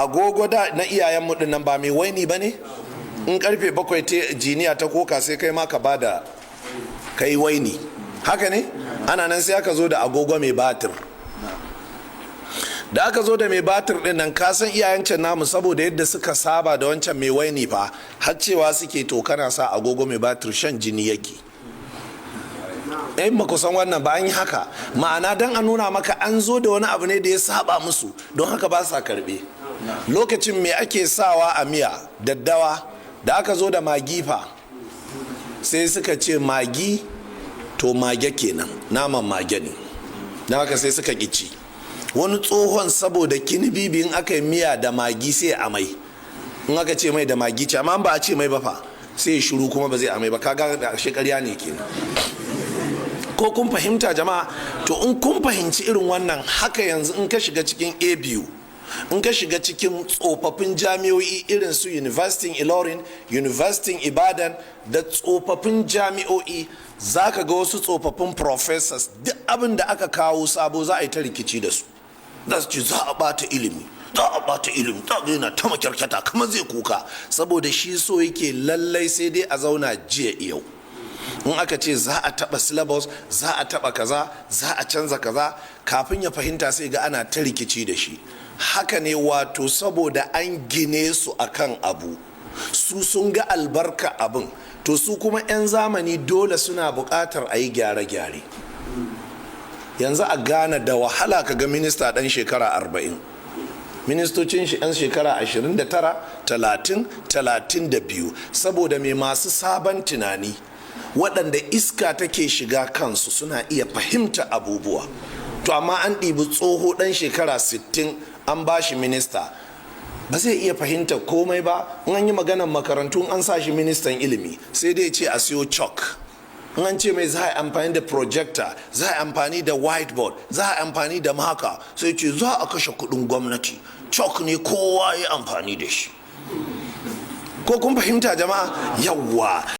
agogo da na iyayenmu din nan ba mai waini ba ne? In karfe 7 ta jiniya ta koka sai kai ma ka bada kai waini, haka ne? Ana nan sai aka zo da agogo mai batir. Da aka zo da mai batir din nan, ka san iyayen namu saboda yadda suka saba da wancan mai waini fa, har cewa suke to kana sa agogo mai batir shan jini yake. Ba ku san wannan ba, an yi haka ma'ana don a nuna maka an zo da wani abu ne da ya saba musu, don haka ba sa karbe. Lokacin me ake sawa a miya? Daddawa. Da aka zo da magi fa, sai suka ce magi to mage kenan, naman mage ne, na haka sai suka ƙici. Wani tsohon saboda kinibibi in aka yi miya da magi sai amai, in aka ce mai da magi ce, amma ba a ce mai ba fa sai shiru kuma ba zai amai ba, kaga da ƙarya ne kenan. Ko kun fahimta jama'a? To in kun fahimci irin wannan, haka yanzu in ka shiga cikin ABU, in ka shiga cikin tsofaffin jami'o'i irin su University Ilorin, University Ibadan da tsofaffin jami'o'i, za ka ga wasu tsofaffin professors duk abin da aka kawo sabo za a yi ta rikici da su. Za su ce za a bata ilimi, za a bata ilimi, ta yana ta makyarkyata kamar zai kuka, saboda shi so yake lallai sai dai a zauna jiya yau. In aka ce za a taba syllabus, za a taba kaza, za a canza kaza, kafin ya fahimta sai ga ana ta rikici da shi. Haka ne, wato saboda an gine su akan abu, su sun ga albarka abin, to su kuma 'yan zamani dole suna buƙatar a yi gyare-gyare. Yanzu a Ghana da wahala ka ga minista ɗan shekara 40, ministocin shi 'yan shekara 29, 30, 32, saboda mai masu sabon tunani waɗanda iska take shiga kansu suna iya fahimta abubuwa. To amma an ɗibi tsoho ɗan shekara 60 an ba shi minista, ba zai iya fahimta komai ba. In an yi maganar makarantu an sa shi ministan ilimi, sai dai ce a siyo chalk. In an ce mai za a yi amfani da projector, za a yi amfani da whiteboard, za a yi amfani da marker, sai ce za a kashe kuɗin gwamnati, chalk ne kowa ya amfani da shi. Ko kun fahimta jama'a? Yawwa.